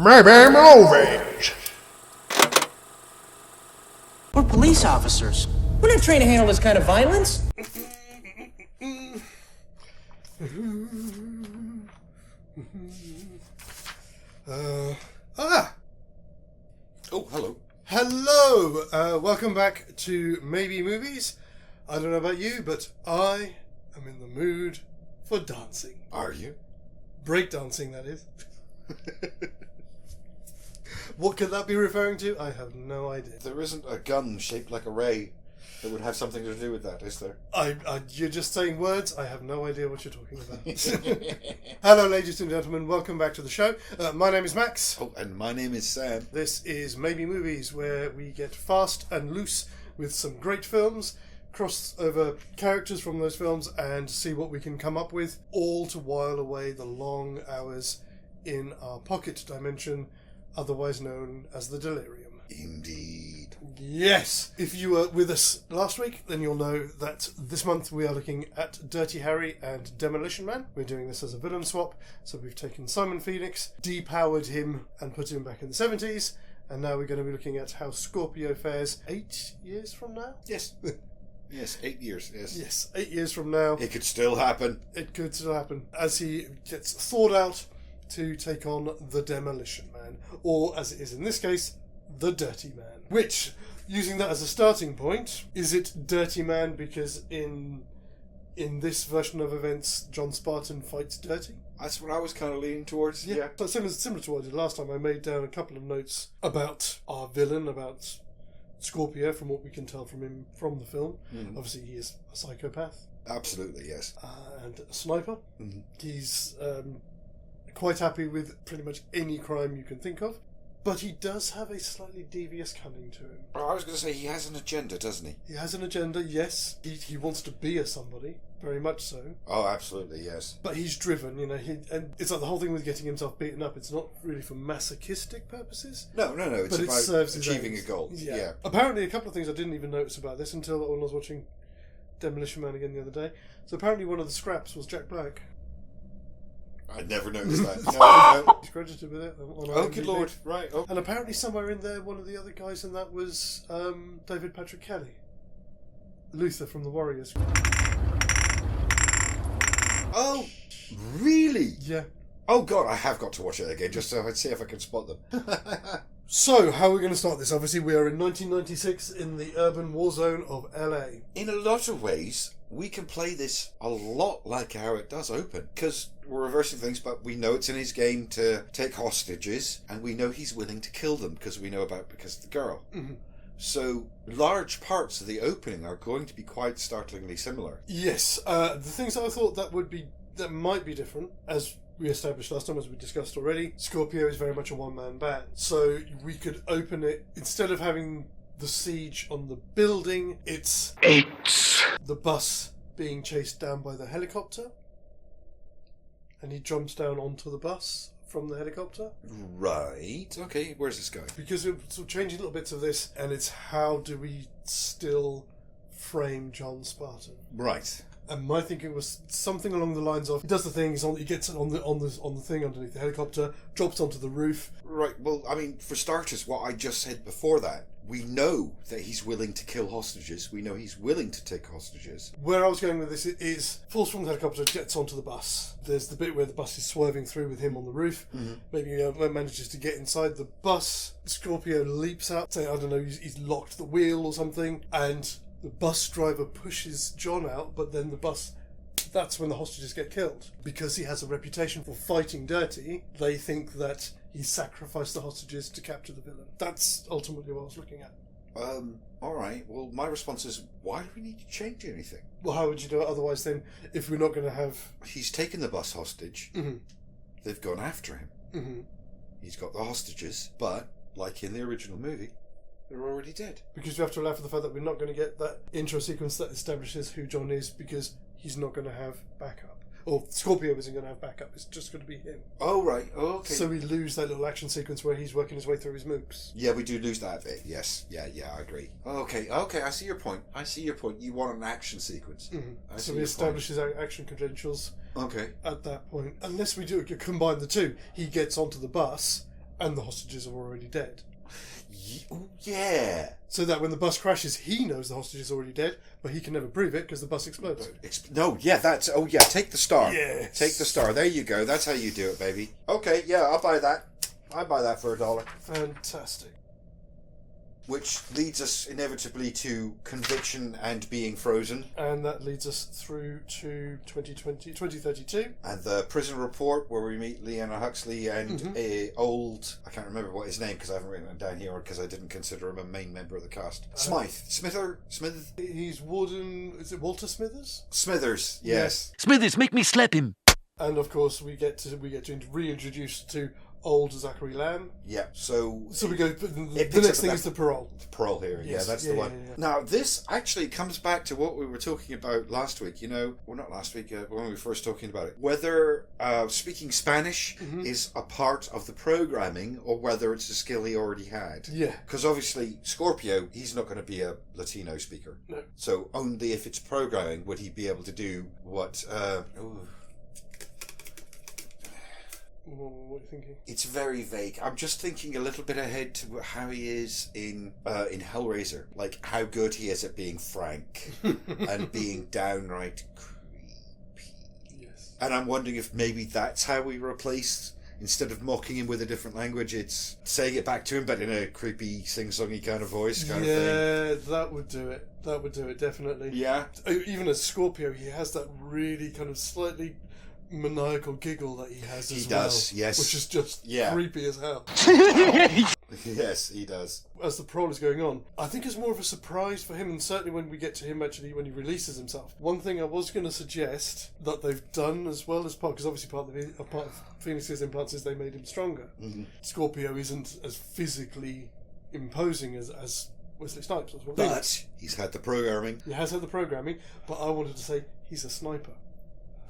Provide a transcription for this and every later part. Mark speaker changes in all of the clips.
Speaker 1: Maybe movies.
Speaker 2: We're police officers. We're not trained to handle this kind of violence.
Speaker 1: Oh, hello.
Speaker 3: Hello! Welcome back to Maybe Movies. I don't know about you, but I am in the mood for dancing.
Speaker 1: Are you?
Speaker 3: Breakdancing, that is. What could that be referring to? I have no idea.
Speaker 1: There isn't a gun shaped like a ray that would have something to do with that, is there?
Speaker 3: You're just saying words. I have no idea what you're talking about. Hello, ladies and gentlemen. Welcome back to the show. My name is Max.
Speaker 1: Oh, and my name is Sam.
Speaker 3: This is Maybe Movies, where we get fast and loose with some great films, cross over characters from those films, and see what we can come up with, all to while away the long hours in our pocket dimension, otherwise known as the delirium.
Speaker 1: Indeed.
Speaker 3: Yes! If you were with us last week, then you'll know that this month we are looking at Dirty Harry and Demolition Man. We're doing this as a villain swap, so we've taken Simon Phoenix, depowered him, and put him back in the 70s, and now we're going to be looking at how Scorpio fares 8 years from now?
Speaker 1: Yes. Yes, 8 years, yes.
Speaker 3: Yes, 8 years from now.
Speaker 1: It could still happen.
Speaker 3: It could still happen. As he gets thawed out to take on the Demolition Man, or as it is in this case, the Dirty Man. Which, using that as a starting point, is it Dirty Man because in this version of events, John Spartan fights Dirty?
Speaker 1: That's what I was kind of leaning towards, yeah.
Speaker 3: So similar to what I did last time, I made down a couple of notes about our villain, about Scorpio, from what we can tell from him from the film. Mm-hmm. Obviously, he is a psychopath.
Speaker 1: Absolutely, yes.
Speaker 3: And a sniper. Mm-hmm. He's quite happy with pretty much any crime you can think of. But he does have a slightly devious cunning to him.
Speaker 1: Oh, I was going to say, he has an agenda, doesn't he?
Speaker 3: He has an agenda, yes. He wants to be a somebody, very much so.
Speaker 1: Oh, absolutely, yes.
Speaker 3: But he's driven, and it's like the whole thing with getting himself beaten up, it's not really for masochistic purposes.
Speaker 1: No, it's
Speaker 3: but
Speaker 1: about achieving a goal.
Speaker 3: Yeah. Apparently, a couple of things I didn't even notice about this until when I was watching Demolition Man again the other day. So apparently one of the scraps was Jack Black.
Speaker 1: I never noticed that. No.
Speaker 3: He's credited with it.
Speaker 1: Oh, good lord. Right. Oh.
Speaker 3: And apparently somewhere in there, one of the other guys in that was David Patrick Kelly. Luther from the Warriors.
Speaker 1: Oh, really?
Speaker 3: Yeah.
Speaker 1: Oh, God, I have got to watch it again, just so I can see if I can spot them.
Speaker 3: So, how are we going to start this? Obviously, we are in 1996 in the urban war zone of LA.
Speaker 1: In a lot of ways, we can play this a lot like how it does open, because we're reversing things, but we know it's in his game to take hostages, and we know he's willing to kill them because of the girl. Mm-hmm. So large parts of the opening are going to be quite startlingly similar.
Speaker 3: Yes, the things that I thought that might be different, as we established last time, as we discussed already, Scorpio is very much a one-man band. So we could open it, instead of having the siege on the building, it's the bus being chased down by the helicopter, and he jumps down onto the bus from the helicopter.
Speaker 1: Right. Okay, where's this going?
Speaker 3: Because we're sort of changing little bits of this, and it's how do we still frame John Spartan?
Speaker 1: Right.
Speaker 3: And my thinking was something along the lines of, he does the thing, he gets on the thing underneath the helicopter, drops onto the roof.
Speaker 1: Right, well, I mean, for starters, what I just said before that, we know that he's willing to kill hostages. We know he's willing to take hostages.
Speaker 3: Where I was going with this is, falls from the helicopter, gets onto the bus. There's the bit where the bus is swerving through with him on the roof. Mm-hmm. Maybe manages to get inside the bus. Scorpio leaps out, say, I don't know, he's locked the wheel or something, and the bus driver pushes John out, but then that's when the hostages get killed. Because he has a reputation for fighting dirty, they think that he sacrificed the hostages to capture the villain. That's ultimately what I was looking at.
Speaker 1: Alright, well, my response is, why do we need to change anything?
Speaker 3: Well, how would you do it otherwise then, if we're not going to have...
Speaker 1: He's taken the bus hostage. Mm-hmm. They've gone after him. Mm-hmm. He's got the hostages, but, like in the original movie, they're already dead. Because we have to allow for the fact that we're not going to get that intro sequence that establishes who John is, because he's not going to have backup. Or Scorpio isn't going to have backup, it's just going to be him. Oh, right. Oh, okay.
Speaker 3: So we lose that little action sequence where he's working his way through his mooks.
Speaker 1: Yeah, we do lose that bit, yes. Yeah, I agree. Okay, I see your point. You want an action sequence.
Speaker 3: Mm-hmm. So we establish his action credentials
Speaker 1: at
Speaker 3: that point. Unless we do combine the two. He gets onto the bus, and the hostages are already dead.
Speaker 1: Yeah.
Speaker 3: So that when the bus crashes, he knows the hostage is already dead, but he can never prove it because the bus explodes.
Speaker 1: No, yeah, take the star.
Speaker 3: Yes.
Speaker 1: Take the star. There you go. That's how you do it, baby. Okay, yeah, I'll buy that. I'd buy that for $1.
Speaker 3: Fantastic.
Speaker 1: Which leads us inevitably to conviction and being frozen.
Speaker 3: And that leads us through to 2032.
Speaker 1: And the prison report where we meet Leanna Huxley and a old... I can't remember what his name because I haven't written it down here because I didn't consider him a main member of the cast. Smith?
Speaker 3: He's Warden... Is it Walter Smithers?
Speaker 1: Smithers, yes.
Speaker 2: Smithers, make me slap him.
Speaker 3: And of course we get to reintroduce to old Zachary Lamb.
Speaker 1: Yeah, so
Speaker 3: we go. The next thing is the parole.
Speaker 1: Parole hearing, yes. Yeah, that's the one. Yeah. Now, this actually comes back to what we were talking about last week. Well, not last week, when we were first talking about it. Whether speaking Spanish is a part of the programming or whether it's a skill he already had.
Speaker 3: Yeah.
Speaker 1: Because obviously, Scorpio, he's not going to be a Latino speaker.
Speaker 3: No.
Speaker 1: So only if it's programming would he be able to do what...
Speaker 3: What are you thinking?
Speaker 1: It's very vague. I'm just thinking a little bit ahead to how he is in Hellraiser. Like, how good he is at being frank and being downright creepy.
Speaker 3: Yes.
Speaker 1: And I'm wondering if maybe that's how we replaced, instead of mocking him with a different language, it's saying it back to him, but in a creepy, sing-songy kind of voice kind of thing.
Speaker 3: Yeah, that would do it. That would do it, definitely.
Speaker 1: Yeah.
Speaker 3: Even as Scorpio, he has that really kind of slightly... maniacal giggle that he has as well. He does,
Speaker 1: yes.
Speaker 3: Which is just creepy as hell.
Speaker 1: Yes, he does.
Speaker 3: As the parole is going on, I think it's more of a surprise for him, and certainly when we get to him actually when he releases himself. One thing I was going to suggest that they've done as well as part, because obviously part of Phoenix's implants is they made him stronger. Mm-hmm. Scorpio isn't as physically imposing as Wesley Snipes.
Speaker 1: But he's had the programming.
Speaker 3: He has had the programming, but I wanted to say he's a sniper.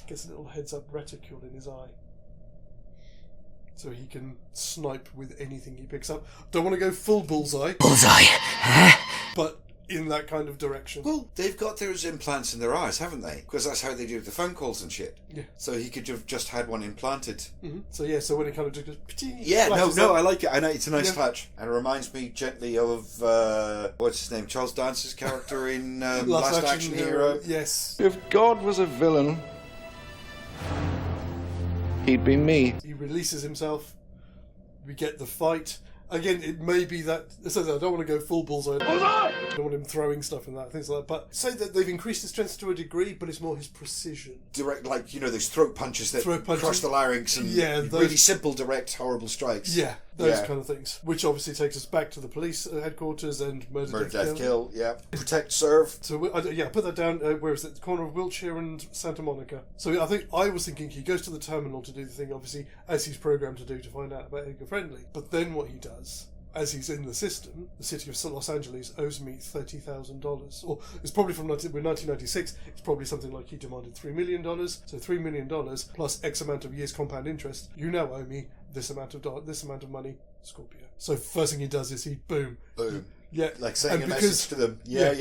Speaker 3: Gets a little heads-up reticule in his eye. So he can snipe with anything he picks up. Don't want to go full bullseye.
Speaker 2: Bullseye? Huh?
Speaker 3: But in that kind of direction.
Speaker 1: Well, they've got those implants in their eyes, haven't they? Because that's how they do the phone calls and shit.
Speaker 3: Yeah.
Speaker 1: So he could have just had one implanted.
Speaker 3: Mm-hmm. So when it kind of just goes...
Speaker 1: Yeah, no, I like it. I know, it's a nice touch. And it reminds me gently of, what's his name? Charles Dance's character in Last Action Hero.
Speaker 3: Yes.
Speaker 4: If God was a villain... he'd be me.
Speaker 3: He releases himself. We get the fight. Again, it may be that... So I don't want to go full bullseye. I don't want him throwing stuff and that, things like that. But say that they've increased his strength to a degree, but it's more his precision.
Speaker 1: Direct, like, those throat punches that crush the larynx and really simple, direct, horrible strikes.
Speaker 3: Yeah, those kind of things. Which obviously takes us back to the police headquarters and murder, death, kill.
Speaker 1: Yeah. Protect, serve.
Speaker 3: So, put that down. Where is it? The corner of Wiltshire and Santa Monica. So I was thinking he goes to the terminal to do the thing, obviously, as he's programmed to do, to find out about Edgar Friendly. But then what he does... as he's in the system, the city of Los Angeles owes me $30,000. Or it's probably from 1996, it's probably something like he demanded $3 million. So $3 million plus X amount of years compound interest. You now owe me this amount of money, Scorpio. So first thing he does is he boom. Yeah,
Speaker 1: like saying a message to them. Yeah.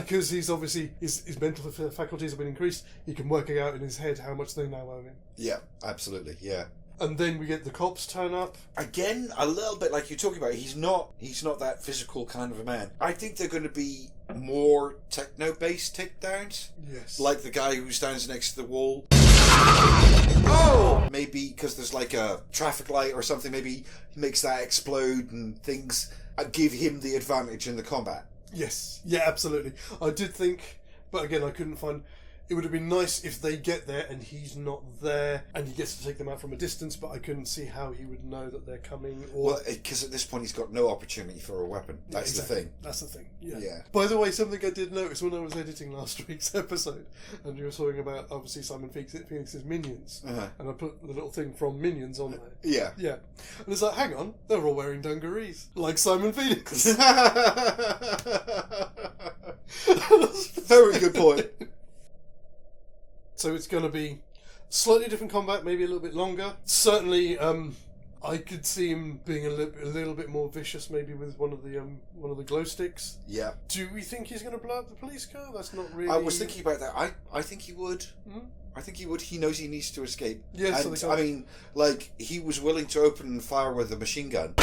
Speaker 3: Because he's obviously his mental faculties have been increased, he can work it out in his head how much they now owe him.
Speaker 1: Yeah, absolutely. Yeah.
Speaker 3: And then we get the cops turn up.
Speaker 1: Again, a little bit like you're talking about. He's not that physical kind of a man. I think they're going to be more techno-based takedowns.
Speaker 3: Yes.
Speaker 1: Like the guy who stands next to the wall. Oh! Maybe because there's like a traffic light or something, maybe he makes that explode and things give him the advantage in the combat.
Speaker 3: Yes. Yeah, absolutely. I did think, but again, I couldn't find... It would have been nice if they get there and he's not there and he gets to take them out from a distance, but I couldn't see how he would know that they're coming.
Speaker 1: Well, because at this point he's got no opportunity for a weapon. That's the thing.
Speaker 3: That's the thing, yeah. By the way, something I did notice when I was editing last week's episode, and you were talking about, obviously, Simon Phoenix's Minions, and I put the little thing from Minions on there.
Speaker 1: Yeah.
Speaker 3: Yeah. And it's like, hang on, they're all wearing dungarees, like Simon Phoenix.
Speaker 1: Very good point.
Speaker 3: So it's going to be slightly different combat, maybe a little bit longer. Certainly, I could see him being a little bit more vicious, maybe with one of the glow sticks.
Speaker 1: Yeah.
Speaker 3: Do we think he's going to blow up the police car? That's not really...
Speaker 1: I was thinking about that. I think he would.
Speaker 3: Mm-hmm.
Speaker 1: I think he would. He knows he needs to escape.
Speaker 3: Yeah,
Speaker 1: and, I mean, like, he was willing to open fire with a machine gun.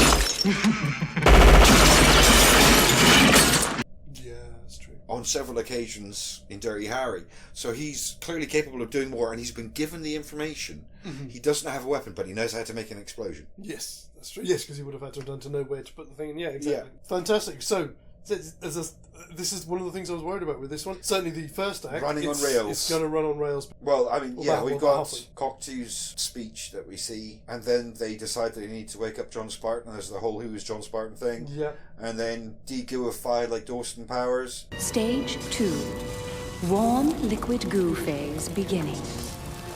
Speaker 3: Yeah, that's true.
Speaker 1: On several occasions in Dirty Harry. So he's clearly capable of doing more, and he's been given the information. Mm-hmm. He doesn't have a weapon, but he knows how to make an explosion.
Speaker 3: Yes, that's true. Yes, because he would have had to have done to know where to put the thing in. Yeah, exactly. Yeah. Fantastic. So, this is one of the things I was worried about with this one. Certainly the first act.
Speaker 1: Running on rails.
Speaker 3: It's going to run on rails.
Speaker 1: Well, I mean, we've got Cocteau's speech that we see, and then they decide that they need to wake up John Spartan. There's the whole "Who is John Spartan" thing.
Speaker 3: Yeah.
Speaker 1: And then degooify like Dawson Powers.
Speaker 5: Stage 2. Warm liquid goo phase beginning.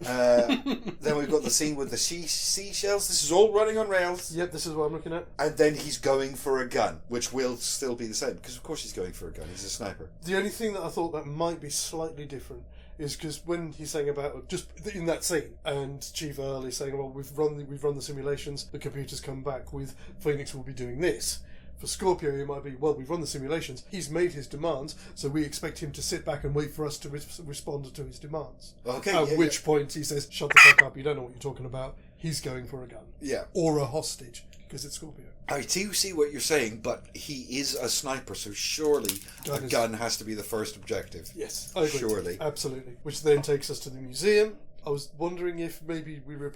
Speaker 1: Then we've got the scene with the seashells. This is all running on rails.
Speaker 3: Yep, this is what I'm looking at.
Speaker 1: And then he's going for a gun, which will still be the same, because of course he's going for a gun. He's a sniper.
Speaker 3: The only thing that I thought that might be slightly different is because when he's saying about just in that scene, and Chief Earl is saying, "Well, we've run the simulations. The computers come back with Phoenix will be doing this." For Scorpio, it might be, well, we've run the simulations, he's made his demands, so we expect him to sit back and wait for us to respond to his demands.
Speaker 1: Okay.
Speaker 3: At which point he says, "Shut the fuck up, you don't know what you're talking about." He's going for a gun.
Speaker 1: Yeah.
Speaker 3: Or a hostage, because it's Scorpio.
Speaker 1: I do see what you're saying, but he is a sniper, so surely a gun has to be the first objective.
Speaker 3: Yes, I agree.
Speaker 1: Surely.
Speaker 3: Absolutely. Which then takes us to the museum. I was wondering if maybe we we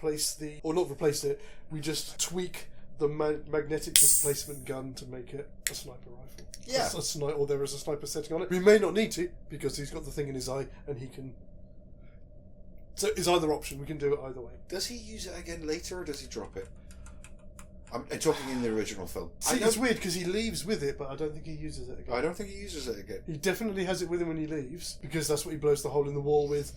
Speaker 3: just tweak the magnetic displacement gun to make it a sniper rifle.
Speaker 1: Yeah.
Speaker 3: Or there is a sniper setting on it. We may not need to, because he's got the thing in his eye and he can... So it's either option. We can do it either way.
Speaker 1: Does he use it again later, or does he drop it? I'm talking in the original film.
Speaker 3: See, it's weird, because he leaves with it, but I don't think he uses it again.
Speaker 1: I don't think he uses it again.
Speaker 3: He definitely has it with him when he leaves, because that's what he blows the hole in the wall with.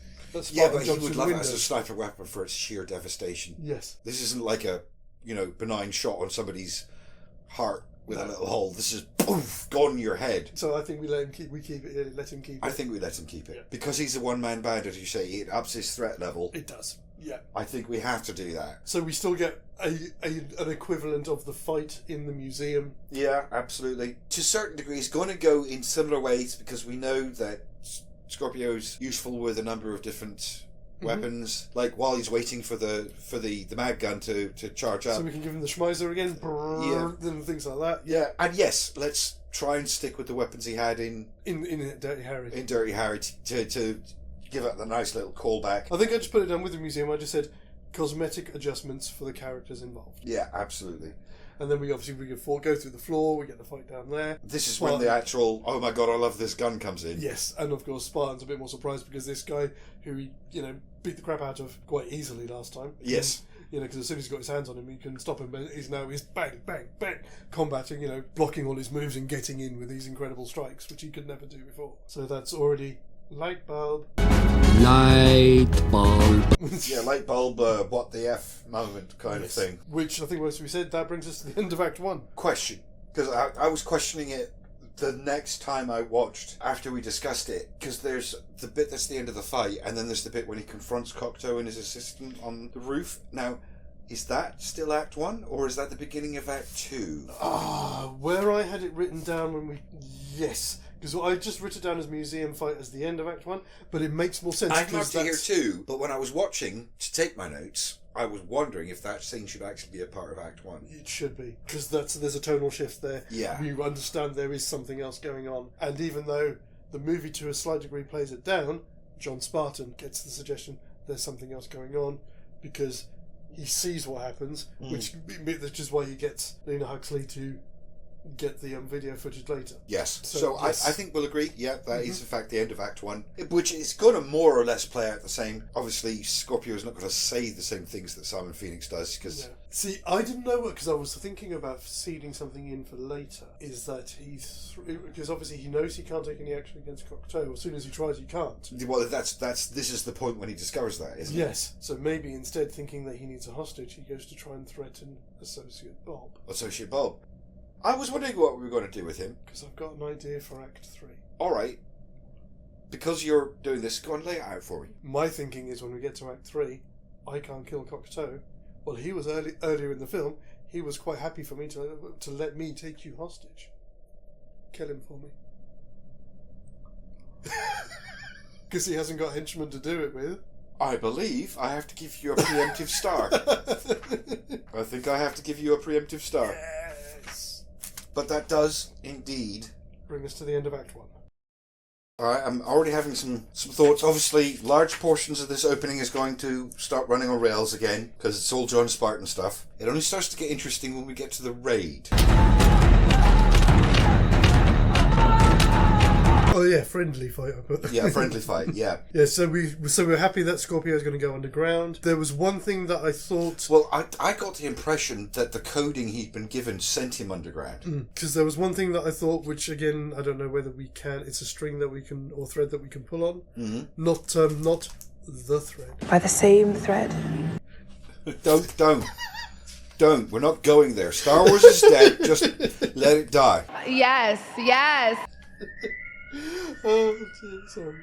Speaker 1: Yeah, but he would love it as a sniper weapon for its sheer devastation.
Speaker 3: Yes.
Speaker 1: This isn't like a benign shot on somebody's heart with a little hole. This is poof, gone in your head.
Speaker 3: So I think we let him keep it.
Speaker 1: I think we let him keep it. Because he's a one-man band, as you say, it ups his threat level.
Speaker 3: It does, yeah.
Speaker 1: I think we have to do that.
Speaker 3: So we still get an equivalent of the fight in the museum.
Speaker 1: Yeah, absolutely. To a certain degree, it's going to go in similar ways, because we know that Scorpio's useful with a number of different weapons, like while he's waiting for the mag gun to charge up.
Speaker 3: So we can give him the Schmeiser again, and things like that.
Speaker 1: Yeah, and yes, let's try and stick with the weapons he had in
Speaker 3: Dirty Harry.
Speaker 1: In Dirty Harry to give it the nice little callback.
Speaker 3: I think I just put it down with the museum. I just said cosmetic adjustments for the characters involved.
Speaker 1: Yeah, absolutely.
Speaker 3: And then we go through the floor, we get the fight down there.
Speaker 1: This is when the actual, oh my god, I love this gun comes in.
Speaker 3: Yes, and of course Spartan's a bit more surprised because this guy who he, beat the crap out of quite easily last time.
Speaker 1: Yes.
Speaker 3: Because as soon as he's got his hands on him, he can stop him, but he's bang, bang, bang, combating, blocking all his moves and getting in with these incredible strikes, which he could never do before. So that's already light bulb.
Speaker 6: Light bulb.
Speaker 1: Yeah, light bulb, what the F moment kind of thing.
Speaker 3: Which I think, as we said, that brings us to the end of Act 1.
Speaker 1: Question. Because I was questioning it the next time I watched, after we discussed it, because there's the bit that's the end of the fight, and then there's the bit when he confronts Cocteau and his assistant on the roof. Now, is that still Act 1, or is that the beginning of Act 2?
Speaker 3: Where I had it written down Yes. Because I just wrote it down as museum fight as the end of Act 1, but it makes more sense.
Speaker 1: I've marked it here too, but when I was watching to take my notes, I was wondering if that scene should actually be a part of Act 1.
Speaker 3: It should be, because there's a tonal shift there.
Speaker 1: Yeah.
Speaker 3: You understand there is something else going on. And even though the movie to a slight degree plays it down, John Spartan gets the suggestion there's something else going on, because he sees what happens, which is why he gets Lena Huxley to get the video footage later.
Speaker 1: Yes.
Speaker 3: So
Speaker 1: I think we'll agree, yeah, that is in fact the end of Act 1, which is going to more or less play out the same. Obviously, Scorpio is not going to say the same things that Simon Phoenix does, because... Yeah.
Speaker 3: See, I didn't know what, because I was thinking about seeding something in for later, is that because obviously he knows he can't take any action against Cocteau. As soon as he tries, he can't.
Speaker 1: Well, this is the point when he discovers that, isn't it?
Speaker 3: Yes. So maybe instead, thinking that he needs a hostage, he goes to try and threaten Associate Bob.
Speaker 1: Associate Bob. I was wondering what we were going to do with him.
Speaker 3: Because I've got an idea for Act 3.
Speaker 1: Alright. Because you're doing this, go and lay it out for me.
Speaker 3: My thinking is when we get to Act 3, I can't kill Cocteau. Well, he was earlier in the film. He was quite happy for me to let me take you hostage. Kill him for me. Because he hasn't got henchmen to do it with.
Speaker 1: I believe I have to give you a preemptive star. I think I have to give you a preemptive star.
Speaker 3: Yes.
Speaker 1: But that does indeed
Speaker 3: bring us to the end of Act 1.
Speaker 1: Alright, I'm already having some thoughts. Obviously, large portions of this opening is going to start running on rails again, because it's all John Spartan stuff. It only starts to get interesting when we get to the raid.
Speaker 3: Oh yeah, friendly fight.
Speaker 1: Yeah, friendly fight. Yeah.
Speaker 3: Yeah. So we're happy that Scorpio is going to go underground. There was one thing that I thought.
Speaker 1: Well, I got the impression that the coding he'd been given sent him underground.
Speaker 3: Because there was one thing that I thought, which again I don't know whether we can. It's a string that we can or thread that we can pull on. Mm-hmm. Not the thread.
Speaker 7: By the same thread.
Speaker 1: Don't. We're not going there. Star Wars is dead. Just let it die.
Speaker 7: Yes.
Speaker 3: Oh, sorry.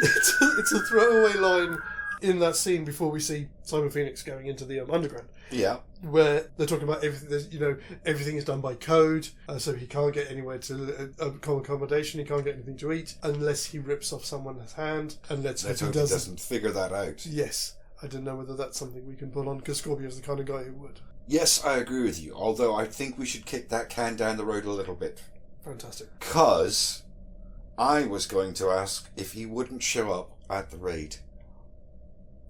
Speaker 3: It's a throwaway line in that scene before we see Simon Phoenix going into the underground.
Speaker 1: Yeah.
Speaker 3: Where they're talking about everything. Everything is done by code, so he can't get anywhere to accommodation. He can't get anything to eat unless he rips off someone's hand. And let's hope he
Speaker 1: doesn't figure that out.
Speaker 3: Yes, I don't know whether that's something we can pull on because Scorpio's the kind of guy who would.
Speaker 1: Yes, I agree with you. Although I think we should kick that can down the road a little bit.
Speaker 3: Fantastic.
Speaker 1: Because I was going to ask if he wouldn't show up at the raid.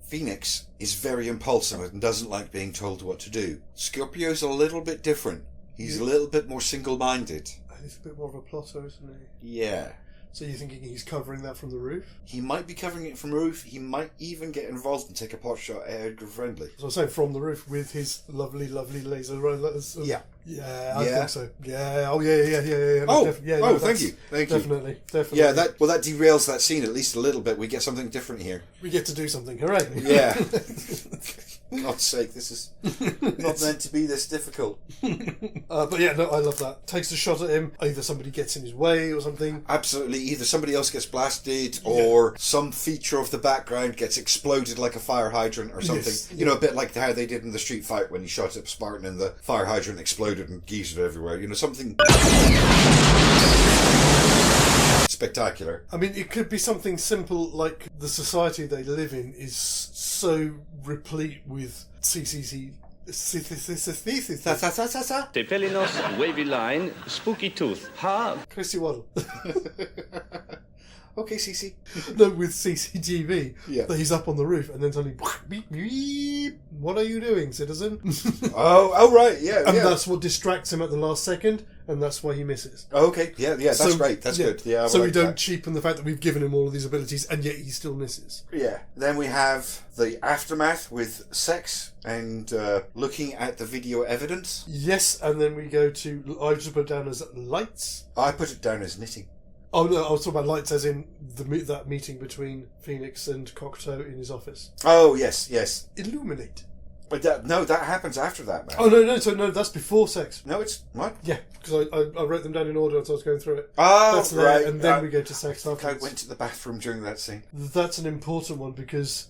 Speaker 1: Phoenix is very impulsive and doesn't like being told what to do. Scorpio's a little bit different. He's a little bit more single-minded.
Speaker 3: He's a bit more of a plotter, isn't he?
Speaker 1: Yeah.
Speaker 3: So you're thinking he's covering that from the roof?
Speaker 1: He might be covering it from the roof. He might even get involved and take a pot shot at Edgar Friendly.
Speaker 3: So I'm saying from the roof with his lovely laser rollers.
Speaker 1: Yeah.
Speaker 3: Yeah, I think so. Yeah. Oh, yeah.
Speaker 1: Thank you.
Speaker 3: Definitely.
Speaker 1: Yeah, that derails that scene at least a little bit. We get something different here.
Speaker 3: We get to do something. Hooray.
Speaker 1: Yeah. For God's sake, this is not meant to be this difficult.
Speaker 3: But yeah, no, I love that. Takes a shot at him. Either somebody gets in his way or something.
Speaker 1: Absolutely. Either somebody else gets blasted or some feature of the background gets exploded like a fire hydrant or something. Yes. You know, a bit like how they did in the street fight when he shot up Spartan and the fire hydrant exploded and geezered everywhere. You know, something spectacular.
Speaker 3: I mean, it could be something simple like the society they live in is so replete with CCC.
Speaker 8: Tepelinos, wavy line, spooky tooth. Ha!
Speaker 3: Chrissy Waddle.
Speaker 1: Okay, CC.
Speaker 3: No, with CCTV.
Speaker 1: Yeah.
Speaker 3: That he's up on the roof and then suddenly, beep, beep, what are you doing, citizen?
Speaker 1: oh, right, yeah.
Speaker 3: And that's what distracts him at the last second, and that's why he misses.
Speaker 1: Okay, yeah, that's great. That's good. Yeah.
Speaker 3: So we don't cheapen the fact that we've given him all of these abilities, and yet he still misses.
Speaker 1: Yeah. Then we have the aftermath with sex and looking at the video evidence.
Speaker 3: Yes, and then we go to, I just put it down as lights.
Speaker 1: I put it down as knitting.
Speaker 3: Oh no, I was talking about lights as in that meeting between Phoenix and Cocteau in his office.
Speaker 1: Oh, yes.
Speaker 3: Illuminate.
Speaker 1: But that happens after that, man.
Speaker 3: Oh, no, that's before sex.
Speaker 1: No, it's... What?
Speaker 3: Yeah, because I wrote them down in order as I was going through it.
Speaker 1: Oh,
Speaker 3: that's
Speaker 1: right.
Speaker 3: And then we go to sex afterwards.
Speaker 1: I went to the bathroom during that scene.
Speaker 3: That's an important one because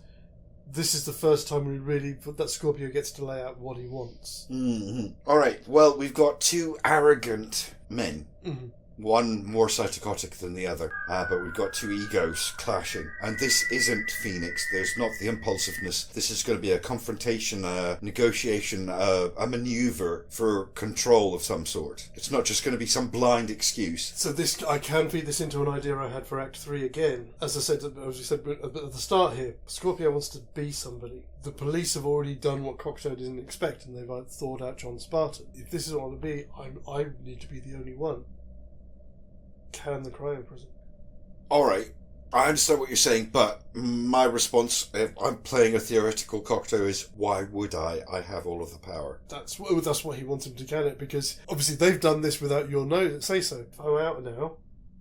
Speaker 3: this is the first time that Scorpio gets to lay out what he wants.
Speaker 1: Mm-hmm. All right, well, we've got two arrogant men. Mm-hmm. One more psychotic than the other, but we've got two egos clashing. And this isn't Phoenix. There's not the impulsiveness. This is going to be a confrontation, a negotiation, a maneuver for control of some sort. It's not just going to be some blind excuse.
Speaker 3: So I can feed this into an idea I had for Act 3 again. As I said at the start here, Scorpio wants to be somebody. The police have already done what Cocteau didn't expect, and they've thawed out John Spartan. If this is what I want to be, I need to be the only one. Can the cryo prison?
Speaker 1: Alright, I understand what you're saying, but my response, if I'm playing a theoretical Cocteau, is why would I? I have all of the power.
Speaker 3: That's why he wants him to can it, because obviously they've done this without your say so. If I'm out now,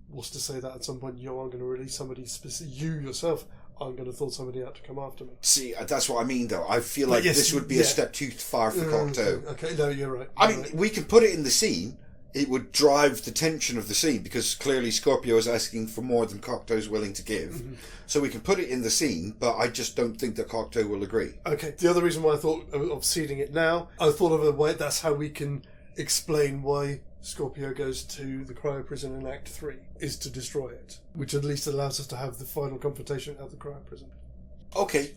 Speaker 3: what's to say that at some point you are going to release somebody specific, you yourself I'm going to thaw somebody out to come after me.
Speaker 1: See, that's what I mean, though. I feel like this would be a step too far for Cocteau.
Speaker 3: Okay, no, you're right.
Speaker 1: I mean, we can put it in the scene. it would drive the tension of the scene, because clearly Scorpio is asking for more than Cocteau's willing to give. Mm-hmm. So we can put it in the scene, but I just don't think that Cocteau will agree.
Speaker 3: Okay, the other reason why I thought of seeding it now, I thought of a way, that's how we can explain why Scorpio goes to the cryo prison in Act 3, is to destroy it, which at least allows us to have the final confrontation at the cryo prison.
Speaker 1: Okay,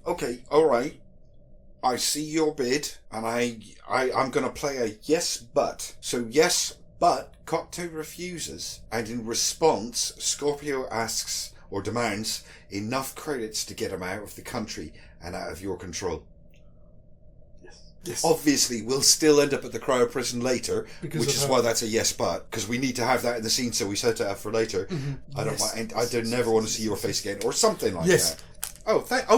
Speaker 1: alright. I see your bid, and I'm going to play a yes, but. So yes, but Cocteau refuses, and in response, Scorpio asks or demands enough credits to get him out of the country and out of your control.
Speaker 3: Yes.
Speaker 1: Obviously, we'll still end up at the cryo prison later, which is why that's a yes, but, because we need to have that in the scene, so we set it up for later. Mm-hmm. I don't want, I don't never want to see your face again, or something like that.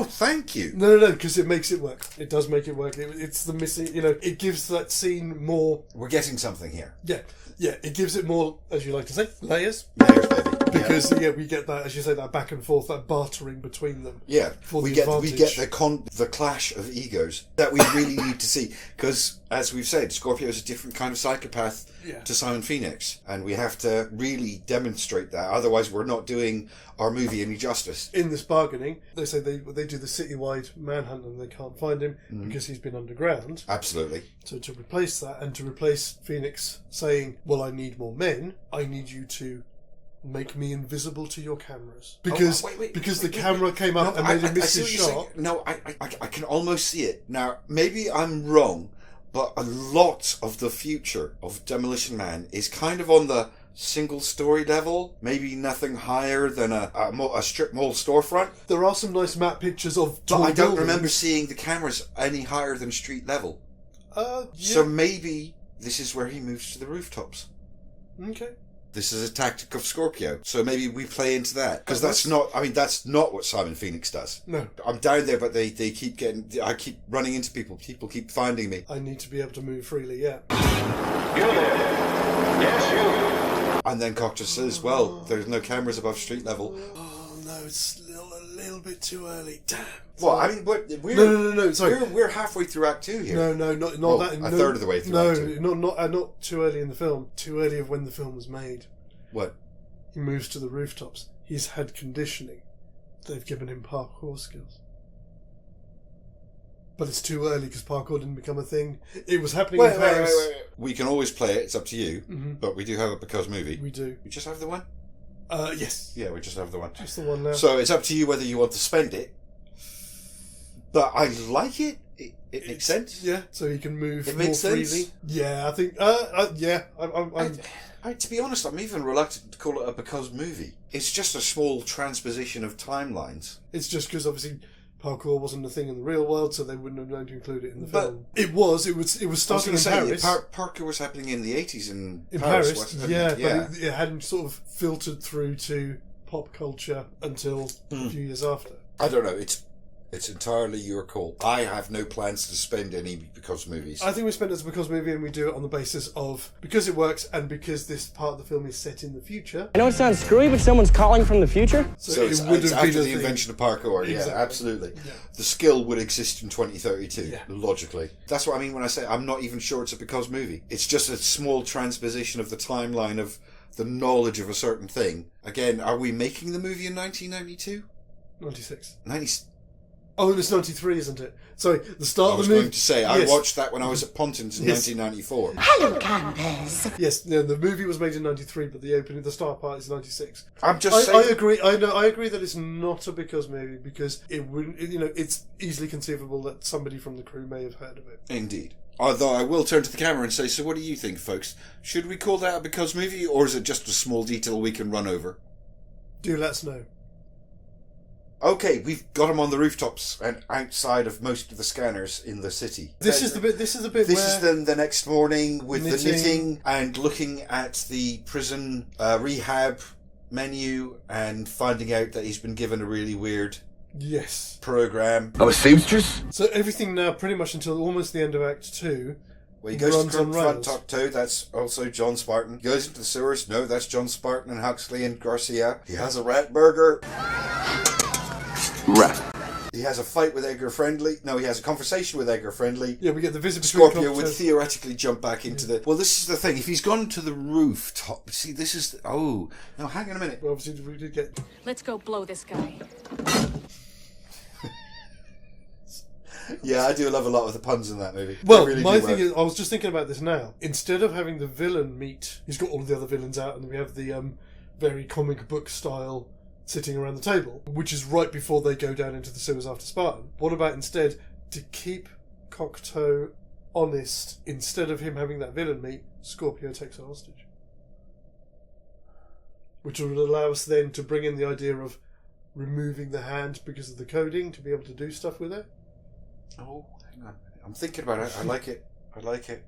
Speaker 1: Thank you.
Speaker 3: No, because it makes it work. It does make it work. It's the missing, it gives that scene more...
Speaker 1: We're getting something here.
Speaker 3: Yeah, it gives it more, as you like to say, layers.
Speaker 1: Layers, baby.
Speaker 3: Because, we get that, as you say, that back and forth, that bartering between them.
Speaker 1: Yeah,
Speaker 3: for
Speaker 1: we
Speaker 3: the
Speaker 1: get
Speaker 3: advantage.
Speaker 1: the clash of egos that we really need to see. Because, as we've said, Scorpio is a different kind of psychopath to Simon Phoenix. And we have to really demonstrate that. Otherwise, we're not doing our movie any justice.
Speaker 3: In this bargaining, they say they do the citywide manhunt and they can't find him because he's been underground.
Speaker 1: Absolutely.
Speaker 3: So to replace that, and to replace Phoenix saying, well, I need more men, I need you to make me invisible to your cameras. Because the camera came up and made a missing shot.
Speaker 1: No, I can almost see it. Now, maybe I'm wrong, but a lot of the future of Demolition Man is kind of on the single story level, maybe nothing higher than a strip mall storefront.
Speaker 3: There are some nice map pictures of
Speaker 1: but I don't
Speaker 3: buildings.
Speaker 1: remember seeing the cameras any higher than street level.
Speaker 3: Yeah.
Speaker 1: So maybe this is where he moves to the rooftops.
Speaker 3: Okay.
Speaker 1: This is a tactic of Scorpio, so maybe we play into that, because that's not what Simon Phoenix does.
Speaker 3: No. I
Speaker 1: keep running into people keep finding me.
Speaker 3: I need to be able to move freely, yeah.
Speaker 7: You there? Yes, you.
Speaker 1: And then Cocteau says, well, there's no cameras above street level.
Speaker 3: Oh no, it's a little bit too early. Damn.
Speaker 1: Well, I mean, we're
Speaker 3: no. Sorry,
Speaker 1: we're halfway through Act 2 here.
Speaker 3: No, not that.
Speaker 1: A third of the way through.
Speaker 3: No,
Speaker 1: Act 2.
Speaker 3: not too early in the film. Too early of when the film was made.
Speaker 1: What?
Speaker 3: He moves to the rooftops. He's had conditioning. They've given him parkour skills. But it's too early because parkour didn't become a thing. It was happening in Paris.
Speaker 1: Wait. We can always play it. It's up to you. Mm-hmm. But we do have a Because movie.
Speaker 3: We do.
Speaker 1: We just have the one?
Speaker 3: Yes.
Speaker 1: Yeah, we just have the one.
Speaker 3: Just the one now.
Speaker 1: So it's up to you whether you want to spend it. But I like it. It makes sense.
Speaker 3: Yeah, so he can move
Speaker 1: it
Speaker 3: more
Speaker 1: makes
Speaker 3: freely.
Speaker 1: Sense.
Speaker 3: Yeah, I think. Yeah,
Speaker 1: to be honest, I'm even reluctant to call it a Because movie. It's just a small transposition of timelines.
Speaker 3: It's just because obviously parkour wasn't a thing in the real world, so they wouldn't have known to include it in the film. It was starting in Paris.
Speaker 1: Parkour was happening in the 80s in
Speaker 3: Paris.
Speaker 1: But
Speaker 3: it hadn't sort of filtered through to pop culture until a few years after.
Speaker 1: I don't know. It's entirely your call. I have no plans to spend any Because movies.
Speaker 3: I think we spend it as a Because movie, and we do it on the basis of because it works and because this part of the film is set in the future.
Speaker 2: I know it sounds screwy, but someone's calling from the future.
Speaker 1: So it's after the invention of parkour. Exactly. Yeah, absolutely. Yeah. The skill would exist in 2032, logically. That's what I mean when I say I'm not even sure it's a Because movie. It's just a small transposition of the timeline of the knowledge of a certain thing. Again, are we making the movie in 1992?
Speaker 3: 96. Oh, it's 93, isn't it? Sorry, the start of the movie.
Speaker 1: I was going to say, I watched that when I was at Pontins in 1994.
Speaker 5: Hello, campers.
Speaker 3: Yes, the movie was made in 93, but the start part is 96.
Speaker 1: I'm just saying.
Speaker 3: I agree. I agree that it's not a Because movie because it wouldn't. It's easily conceivable that somebody from the crew may have heard of it.
Speaker 1: Indeed. Although I will turn to the camera and say, so what do you think, folks? Should we call that a Because movie, or is it just a small detail we can run over?
Speaker 3: Do let us know.
Speaker 1: Okay, we've got him on the rooftops and outside of most of the scanners in the city.
Speaker 3: This is the bit. This
Speaker 1: is then the next morning with the knitting and looking at the prison rehab menu and finding out that he's been given a really weird program.
Speaker 4: Of a seamstress?
Speaker 3: So everything now, pretty much until almost the end of Act 2.
Speaker 1: Well, he goes to confront Cocteau, that's also John Spartan. He goes into the sewers, no, that's John Spartan and Huxley and Garcia. He has a rat burger.
Speaker 4: Rat.
Speaker 1: He has a fight with Edgar Friendly. No, he has a conversation with Edgar Friendly.
Speaker 3: Yeah, we get the visit between
Speaker 1: Scorpio would theoretically jump back into the... Well, this is the thing. If he's gone to the rooftop... See, this is... Oh, no, hang on a minute.
Speaker 3: Well, obviously, we did get...
Speaker 5: Let's go blow this guy.
Speaker 1: Yeah, I do love a lot of the puns in that movie.
Speaker 3: Well,
Speaker 1: really
Speaker 3: my thing is, I was just thinking about this now. Instead of having the villain meet, he's got all of the other villains out, and we have the very comic book style sitting around the table, which is right before they go down into the sewers after Spartan. What about instead, to keep Cocteau honest, instead of him having that villain meet, Scorpio takes a hostage? Which would allow us then to bring in the idea of removing the hand because of the coding, to be able to do stuff with it.
Speaker 1: Oh, hang on. I'm thinking about it. I like it.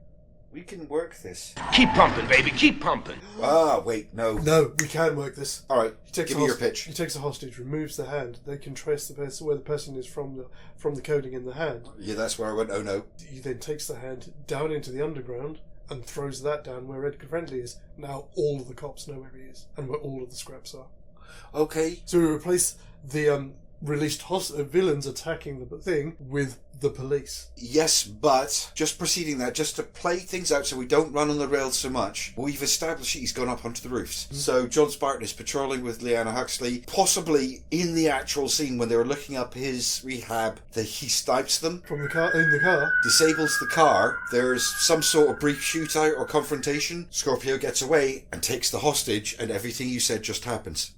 Speaker 1: We can work this.
Speaker 7: Keep pumping, baby. Keep pumping.
Speaker 1: Ah, wait, no.
Speaker 3: No, we can work this.
Speaker 1: All right, give me your pitch.
Speaker 3: He takes a hostage, removes the hand. They can trace the person, where the person is from the coding in the hand.
Speaker 1: Yeah, that's where I went, oh no.
Speaker 3: He then takes the hand down into the underground and throws that down where Edgar Friendly is. Now all of the cops know where he is and where all of the scraps are.
Speaker 1: Okay.
Speaker 3: So we replace the released villains attacking the thing with the police.
Speaker 1: Yes, but just preceding that, just to play things out so we don't run on the rails so much, we've established he's gone up onto the roofs. Mm-hmm. So John Spartan is patrolling with Leanna Huxley, possibly in the actual scene when they were looking up his rehab, that he snipes them.
Speaker 3: From the car, in the car.
Speaker 1: Disables the car. There's some sort of brief shootout or confrontation. Scorpio gets away and takes the hostage, and everything you said just happens.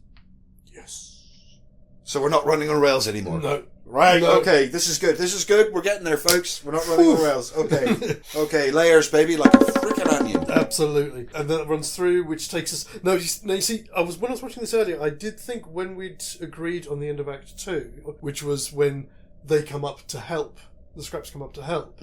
Speaker 1: So we're not running on rails anymore.
Speaker 3: No.
Speaker 1: Right,
Speaker 3: no.
Speaker 1: Okay, this is good. We're getting there, folks. We're not running on rails. Okay. Okay, layers, baby, like a freaking onion.
Speaker 3: Absolutely. And then it runs through, which takes us... No, you see, when I was watching this earlier, I did think when we'd agreed on the end of Act 2, which was when they come up to help, the scraps come up to help,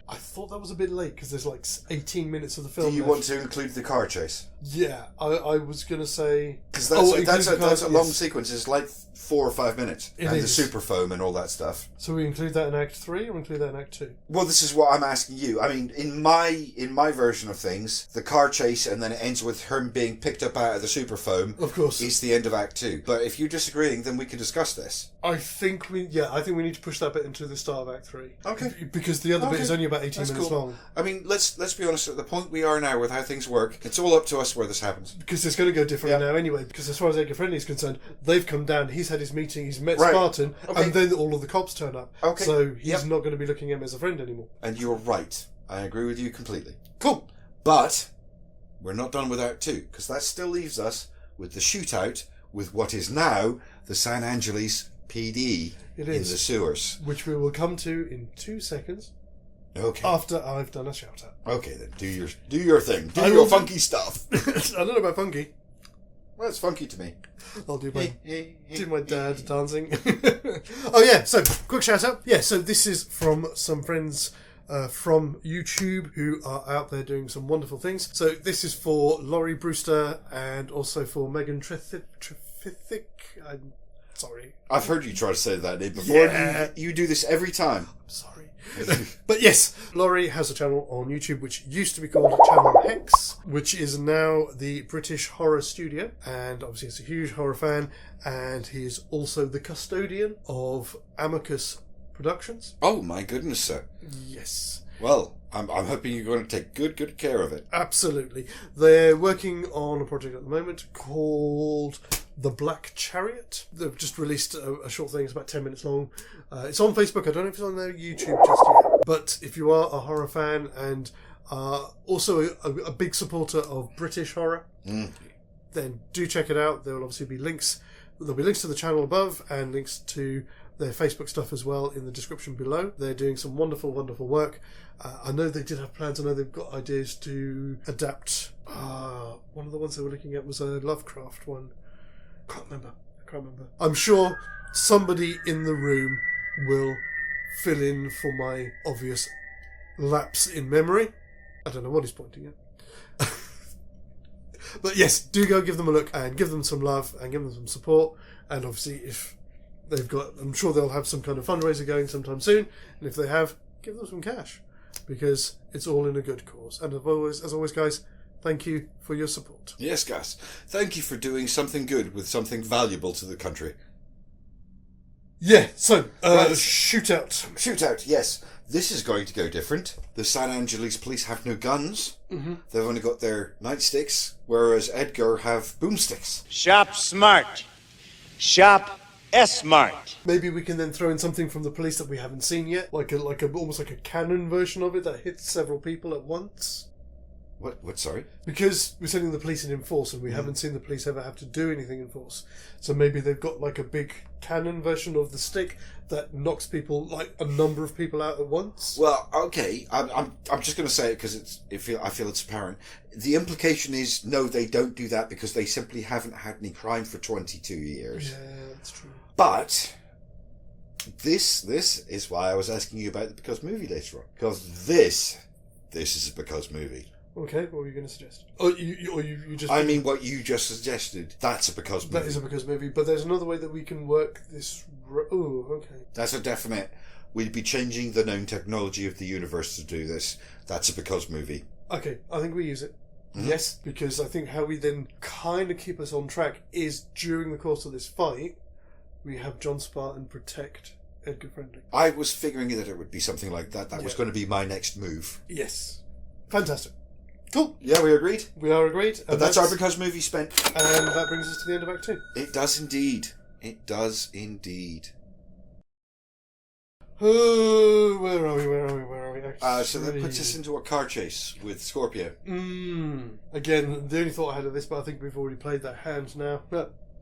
Speaker 3: I thought that was a bit late, because there's like 18 minutes of the film
Speaker 1: Do you
Speaker 3: left.
Speaker 1: want to include the car chase?
Speaker 3: Yeah, I was going to say...
Speaker 1: Because that's a long sequence. It's like 4 or 5 minutes.
Speaker 3: It
Speaker 1: and
Speaker 3: is.
Speaker 1: the super foam and all that stuff.
Speaker 3: So we include that in Act 3 or include that in Act 2?
Speaker 1: Well, this is what I'm asking you. I mean, in my version of things, the car chase and then it ends with her being picked up out of the super foam.
Speaker 3: Of course.
Speaker 1: Is the end of Act 2. But if you're disagreeing, then we can discuss this.
Speaker 3: I think we need to push that bit into the start of Act 3.
Speaker 1: Okay.
Speaker 3: Because the other bit is only about 18 minutes long.
Speaker 1: I mean, let's be honest, at the point we are now with how things work, it's all up to us where this happens.
Speaker 3: Because it's going to go differently now anyway, because as far as Edgar Friendly is concerned, they've come down, he's had his meeting, he's met Spartan, and then all of the cops turn up.
Speaker 1: Okay.
Speaker 3: So he's not going to be looking at him as a friend anymore.
Speaker 1: And you're right. I agree with you completely. Cool. But we're not done with Act 2, because that still leaves us with the shootout with what is now the San Angeles PD in the sewers. Which
Speaker 3: we will come to in 2 seconds.
Speaker 1: Okay.
Speaker 3: After I've done a shout out.
Speaker 1: Okay then, do your thing. Do your funky stuff.
Speaker 3: I don't know about funky.
Speaker 1: Well, it's funky to me.
Speaker 3: I'll do my dad dancing. Oh yeah, so quick shout out. Yeah, so this is from some friends from YouTube who are out there doing some wonderful things. So this is for Laurie Brewster and also for Megan Trefithick. I'm sorry.
Speaker 1: I've heard you try to say that name before.
Speaker 3: Yeah.
Speaker 1: You do this every time.
Speaker 3: I'm sorry. But yes, Laurie has a channel on YouTube which used to be called Channel Hex, which is now the British Horror Studio, and obviously he's a huge horror fan, and he is also the custodian of Amicus Productions.
Speaker 1: Oh my goodness, sir.
Speaker 3: Yes.
Speaker 1: Well, I'm hoping you're going to take good care of it.
Speaker 3: Absolutely. They're working on a project at the moment called The Black Chariot. They've just released a short thing. It's about 10 minutes long. It's on Facebook. I don't know if it's on their YouTube just yet. But if you are a horror fan and also a big supporter of British horror, then do check it out. There will obviously be links. There'll be links to the channel above and links to their Facebook stuff as well in the description below. They're doing some wonderful, wonderful work. I know they did have plans. I know they've got ideas to adapt. One of the ones they were looking at was a Lovecraft one. I can't remember. I'm sure somebody in the room will fill in for my obvious lapse in memory. I don't know what he's pointing at. But yes, do go give them a look and give them some love and give them some support. And obviously, if they've got, I'm sure they'll have some kind of fundraiser going sometime soon. And if they have, give them some cash, because it's all in a good cause. And as always, guys, thank you for your support.
Speaker 1: Yes, guys. Thank you for doing something good with something valuable to the country.
Speaker 3: Yeah, so,
Speaker 1: Right.
Speaker 3: shootout.
Speaker 1: Shootout, yes. This is going to go different. The San Angeles police have no guns. Mm-hmm. They've only got their nightsticks, whereas Edgar have boomsticks.
Speaker 9: Shop smart. Shop smart.
Speaker 3: Maybe we can then throw in something from the police that we haven't seen yet, like almost like a canon version of it that hits several people at once.
Speaker 1: What, sorry?
Speaker 3: Because we're sending the police in force and we haven't seen the police ever have to do anything in force. So maybe they've got like a big cannon version of the stick that knocks people, like a number of people out at once.
Speaker 1: Well, okay, I'm just going to say it because I feel it's apparent. The implication is no, they don't do that because they simply haven't had any crime for 22 years.
Speaker 3: Yeah, that's true.
Speaker 1: But this is why I was asking you about the Because movie later on, because this is a Because movie.
Speaker 3: Okay, what were you going to suggest? You just...
Speaker 1: I mean, what you just suggested, that's a Because movie.
Speaker 3: That is a Because movie, but there's another way that we can work this... Oh, okay.
Speaker 1: That's a definite... We'd be changing the known technology of the universe to do this. That's a Because movie.
Speaker 3: Okay, I think we use it. Mm-hmm. Yes, because I think how we then kind of keep us on track is during the course of this fight, we have John Spartan protect Edgar Friendly.
Speaker 1: I was figuring that it would be something like that. That was going to be my next move.
Speaker 3: Yes. Fantastic. Cool.
Speaker 1: Yeah, we agreed.
Speaker 3: We are agreed.
Speaker 1: But that's our Because movie spent.
Speaker 3: And that brings us to the end of Act 2.
Speaker 1: It does indeed. It does indeed.
Speaker 3: Oh, where are we?
Speaker 1: So that puts us into a car chase with Scorpio.
Speaker 3: Again, the only thought I had of this, but I think we've already played that hand now.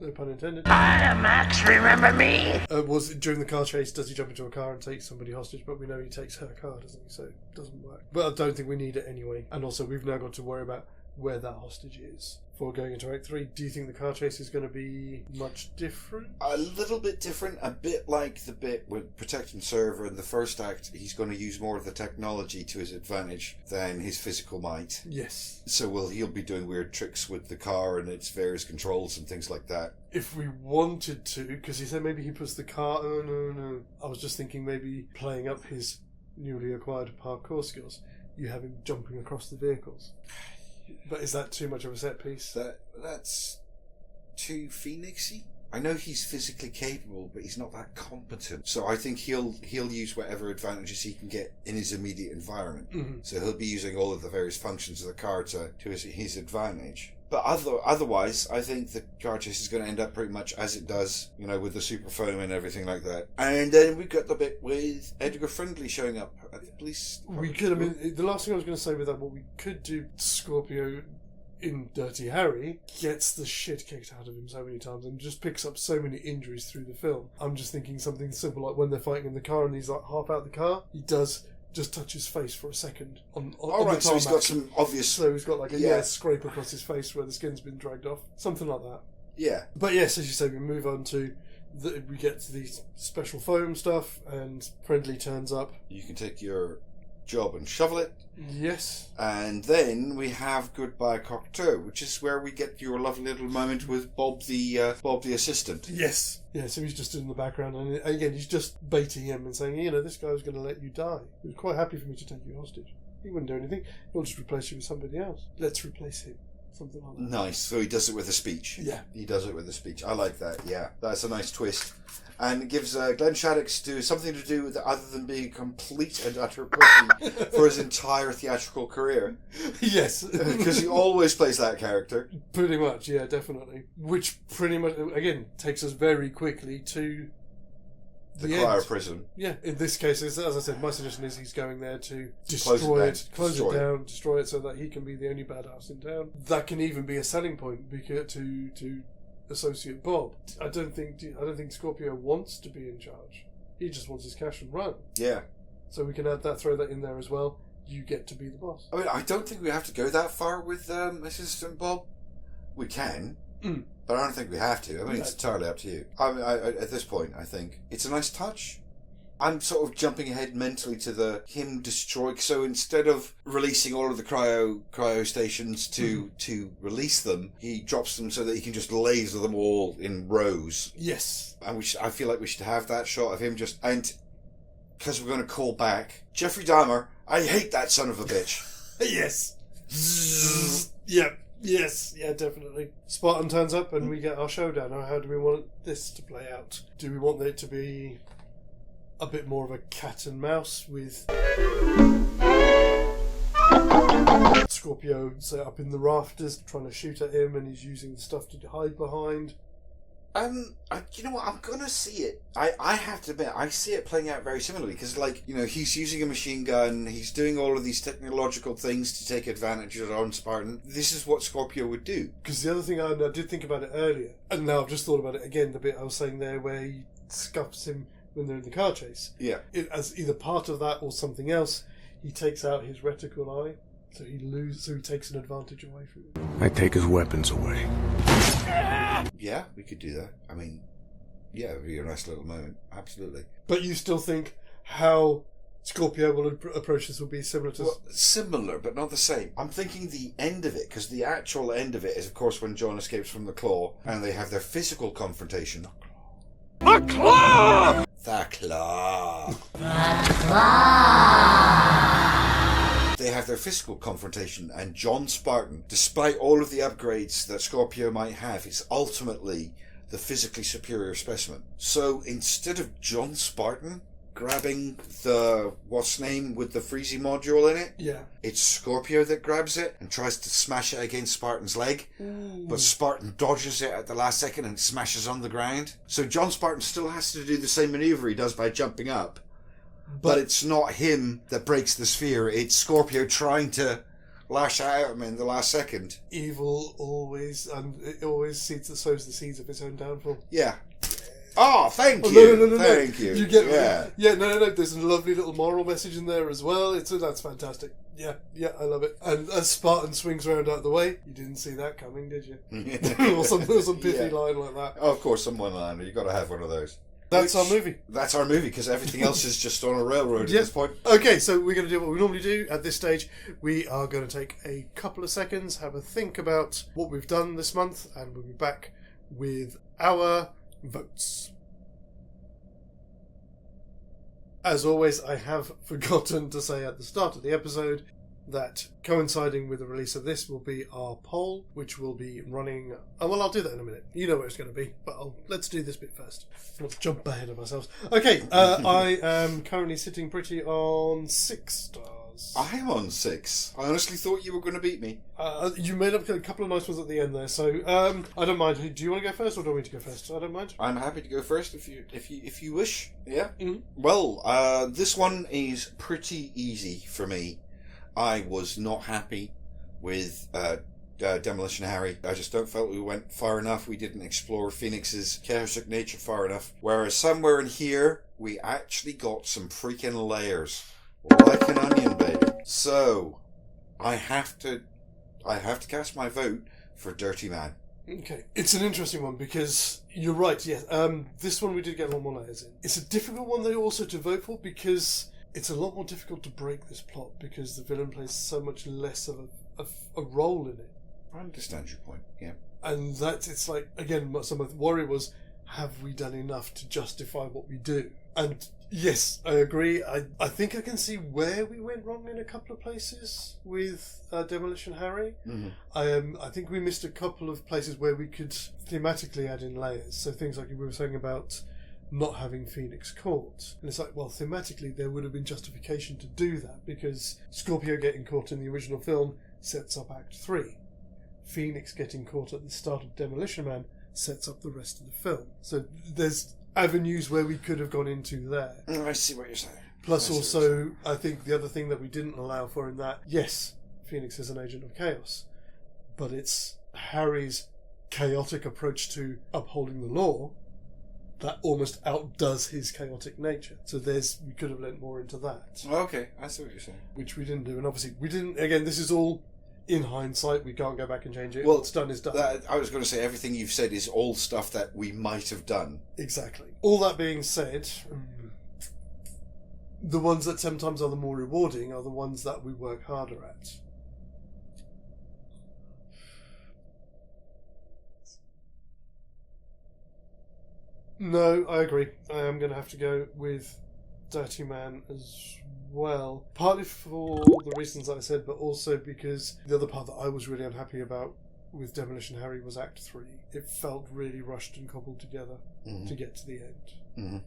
Speaker 3: No pun intended.
Speaker 7: Max, remember me?
Speaker 3: Was during the car chase, does he jump into a car and take somebody hostage? But we know he takes her car, doesn't he? So it doesn't work. But I don't think we need it anyway. And also, we've now got to worry about where that hostage is before going into Act 3. Do you think the car chase is going to be much different?
Speaker 1: A little bit different, a bit like the bit with Protect and Serve in the first act. He's going to use more of the technology to his advantage than his physical might.
Speaker 3: Yes.
Speaker 1: So he'll be doing weird tricks with the car and its various controls and things like that.
Speaker 3: If we wanted to, because he said maybe he puts the car... Oh, no. I was just thinking maybe playing up his newly acquired parkour skills, you have him jumping across the vehicles. But is that too much of a set piece?
Speaker 1: That's too Phoenixy. I know he's physically capable, but he's not that competent. So I think he'll use whatever advantages he can get in his immediate environment. Mm-hmm. So he'll be using all of the various functions of the car to his advantage. But otherwise, I think the car chase is going to end up pretty much as it does, with the super foam and everything like that. And then we've got the bit with Edgar Friendly showing up at the police.
Speaker 3: We could, the last thing I was going to say with that, what we could do, Scorpio in Dirty Harry gets the shit kicked out of him so many times and just picks up so many injuries through the film. I'm just thinking something simple like when they're fighting in the car and he's like half out the car, he does just touch his face for a second on the
Speaker 1: so he's got some obvious...
Speaker 3: So he's got like a scrape across his face where the skin's been dragged off. Something like that.
Speaker 1: Yeah.
Speaker 3: But yes, as you say, we move on to... we get to the special foam stuff and Friendly turns up.
Speaker 1: You can take your job and shovel it.
Speaker 3: Yes.
Speaker 1: And then we have Goodbye Cocteau, which is where we get your lovely little moment with Bob the assistant.
Speaker 3: Yes. Yeah, so he's just in the background and again he's just baiting him and saying, this guy was going to let you die. He was quite happy for me to take you hostage. He wouldn't do anything. He'll just replace you with somebody else. Let's replace him. Something like that.
Speaker 1: Nice. So he does it with a speech.
Speaker 3: Yeah.
Speaker 1: He does it with a speech. I like that. Yeah. That's a nice twist. And it gives Glenn Shaddix something to do with it other than being a complete and utter pussy for his entire theatrical career.
Speaker 3: Yes.
Speaker 1: Because he always plays that character.
Speaker 3: Pretty much, yeah, definitely. Which pretty much, again, takes us very quickly to the
Speaker 1: cryo prison.
Speaker 3: Yeah, in this case, as I said, my suggestion is he's going there to destroy it, close it down, destroy it so that he can be the only badass in town. That can even be a selling point because to associate Bob. I don't think Scorpio wants to be in charge. He just wants his cash and run.
Speaker 1: Yeah.
Speaker 3: So we can throw that in there as well. You get to be the boss.
Speaker 1: I mean, I don't think we have to go that far with Assistant Bob. We can, but I don't think we have to. I mean, it's entirely up to you. I mean, at this point, I think it's a nice touch. I'm sort of jumping ahead mentally to him destroy. So instead of releasing all of the cryo stations to release them, he drops them so that he can just laser them all in rows.
Speaker 3: Yes,
Speaker 1: and I feel like we should have that shot of him just because we're going to call back Jeffrey Dahmer. I hate that son of a bitch.
Speaker 3: Yes. Yep. Yes, yeah, definitely. Spartan turns up and we get our showdown. Now, how do we want this to play out? Do we want it to be a bit more of a cat and mouse with Scorpio, say, up in the rafters trying to shoot at him and he's using the stuff to hide behind?
Speaker 1: You know what? I'm gonna see it. I have to admit, I see it playing out very similarly because, like, you know, he's using a machine gun. He's doing all of these technological things to take advantage of John Spartan. This is what Scorpio would do.
Speaker 3: Because the other thing I did think about it earlier, and now I've just thought about it again. The bit I was saying there, where he scuffs him when they're in the car chase.
Speaker 1: Yeah.
Speaker 3: As either part of that or something else, he takes out his reticle eye, so he takes an advantage away from him.
Speaker 10: I take his weapons away.
Speaker 1: Yeah, we could do that. I mean, yeah, it would be a nice little moment. Absolutely.
Speaker 3: But you still think how Scorpio will approach this will be similar to...
Speaker 1: Well, similar, but not the same. I'm thinking the end of it, because the actual end of it is, of course, when John escapes from the claw, and they have their physical confrontation.
Speaker 7: A claw!
Speaker 1: The claw! They have their physical confrontation, and John Spartan, despite all of the upgrades that Scorpio might have, is ultimately the physically superior specimen. So instead of John Spartan grabbing the what's name with the freezy module in it,
Speaker 3: yeah,
Speaker 1: it's Scorpio that grabs it and tries to smash it against Spartan's leg.
Speaker 3: Ooh.
Speaker 1: But Spartan dodges it at the last second and smashes on the ground. So John Spartan still has to do the same maneuver he does by jumping up. But it's not him that breaks the sphere. It's Scorpio trying to lash out at him in the last second.
Speaker 3: Evil always, and it always sows the seeds of its own downfall.
Speaker 1: Yeah. Oh, thank you.
Speaker 3: No.
Speaker 1: Thank you.
Speaker 3: You get
Speaker 1: yeah.
Speaker 3: No. There's a lovely little moral message in there as well. That's fantastic. Yeah, I love it. And as Spartan swings around out the way, you didn't see that coming, did you? or some pithy line like that.
Speaker 1: Oh, of course, some one-liner. You got to have one of those.
Speaker 3: That's our movie.
Speaker 1: That's our movie, because everything else is just on a railroad at this point.
Speaker 3: Okay, so we're going to do what we normally do at this stage. We are going to take a couple of seconds, have a think about what we've done this month, and we'll be back with our votes. As always, I have forgotten to say at the start of the episode that coinciding with the release of this will be our poll, which will be running... well, I'll do that in a minute. You know where it's going to be, but let's do this bit first. Let's jump ahead of ourselves. Okay, I am currently sitting pretty on 6 stars.
Speaker 1: I am on 6. I honestly thought you were going to beat me.
Speaker 3: You made up a couple of nice ones at the end there, so I don't mind. Do you want to go first, or do I want me to go first? I don't mind.
Speaker 1: I'm happy to go first if you wish. Yeah.
Speaker 3: Mm-hmm.
Speaker 1: Well, this one is pretty easy for me. I was not happy with Demolition Harry. I just don't felt we went far enough. We didn't explore Phoenix's chaotic nature far enough. Whereas somewhere in here, we actually got some freaking layers. Like an onion, baby. So, I have to cast my vote for Dirty Man.
Speaker 3: Okay. It's an interesting one because you're right, yeah. This one we did get a lot more layers in. It's a difficult one though also to vote for because it's a lot more difficult to break this plot because the villain plays so much less of a role in it.
Speaker 1: I understand your point, yeah.
Speaker 3: And it's like, again, some of the worry was, have we done enough to justify what we do? And yes, I agree. I think I can see where we went wrong in a couple of places with Demolition Harry.
Speaker 1: Mm-hmm.
Speaker 3: I think we missed a couple of places where we could thematically add in layers. So things like we were saying about not having Phoenix caught. And it's like, well, thematically there would have been justification to do that because Scorpio getting caught in the original film sets up Act 3. Phoenix getting caught at the start of Demolition Man sets up the rest of the film. So there's avenues where we could have gone into there.
Speaker 1: I see what you're saying.
Speaker 3: Plus also, I think the other thing that we didn't allow for in that, yes, Phoenix is an agent of chaos, but it's Harry's chaotic approach to upholding the law that almost outdoes his chaotic nature. So we could have lent more into that.
Speaker 1: Okay, I see what you're saying.
Speaker 3: Which we didn't do, and obviously we didn't, again, this is all in hindsight, we can't go back and change it.
Speaker 1: Well,
Speaker 3: what's done is done.
Speaker 1: I was going to say, everything you've said is all stuff that we might have done.
Speaker 3: Exactly. All that being said, the ones that sometimes are the more rewarding are the ones that we work harder at. No, I agree. I am going to have to go with Dirty Man as well. Partly for the reasons I said, but also because the other part that I was really unhappy about with Demolition Harry was Act 3. It felt really rushed and cobbled together to get to the end.
Speaker 1: Mm-hmm.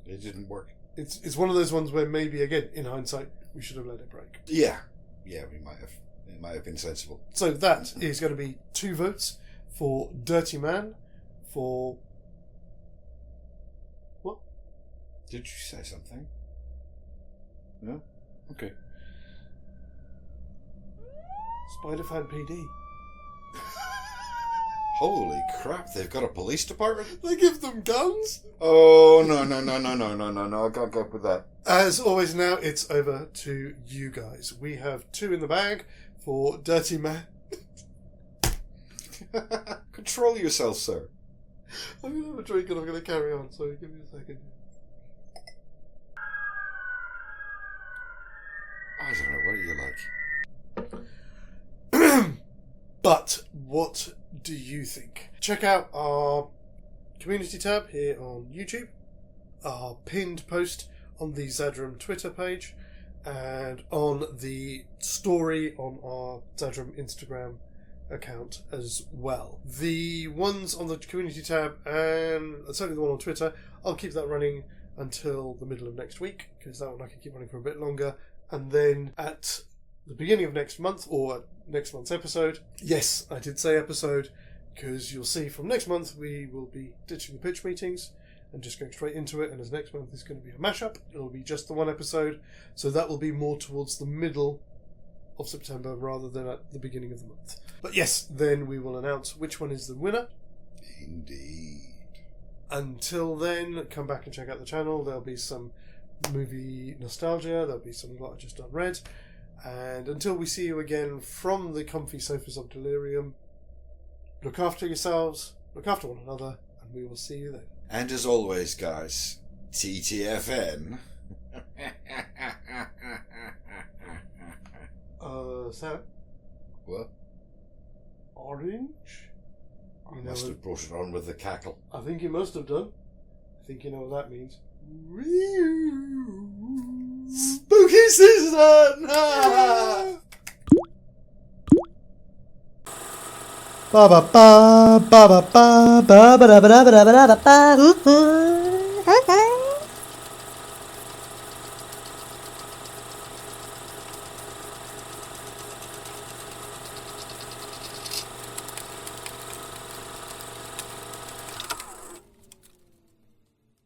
Speaker 1: It didn't work.
Speaker 3: It's one of those ones where maybe, again, in hindsight, we should have let it break.
Speaker 1: Yeah, we might have. It might have been sensible.
Speaker 3: So that is going to be 2 votes for Dirty Man, for... What?
Speaker 1: Did you say something? No? Okay.
Speaker 3: Spider-Fan PD.
Speaker 1: Holy crap, they've got a police department?
Speaker 3: They give them guns?
Speaker 1: Oh, no, I can't go with that.
Speaker 3: As always now, it's over to you guys. We have 2 in the bag for Dirty Man.
Speaker 1: Control yourself, sir.
Speaker 3: I'm going to have a drink and I'm going to carry on, so give me a second.
Speaker 1: I don't know, what do you like?
Speaker 3: But what do you think? Check out our community tab here on YouTube, our pinned post on the Zadram Twitter page, and on the story on our Zadram Instagram account as well. The ones on the community tab and certainly the one on Twitter, I'll keep that running until the middle of next week, because that one I can keep running for a bit longer. And then at the beginning of next month, or at next month's episode, yes, I did say episode, because you'll see from next month we will be ditching the pitch meetings and just going straight into it, and as next month is going to be a mashup, it'll be just the one episode, so that will be more towards the middle of September rather than at the beginning of the month. But yes, then we will announce which one is the winner.
Speaker 1: Indeed.
Speaker 3: Until then, come back and check out the channel. There'll be some movie nostalgia, there'll be some What I Just Unread, and until we see you again from the comfy sofas of Delirium, look after yourselves, look after one another, and we will see you then.
Speaker 1: And as always, guys, TTFN.
Speaker 3: Sam?
Speaker 1: What?
Speaker 3: Orange?
Speaker 1: I must have brought it on with the cackle.
Speaker 3: I think you must have done. I think you know what that means.
Speaker 1: Spooky season!
Speaker 10: Ba ba ba ba ba ba ba ba ba ba ba ba ba ba.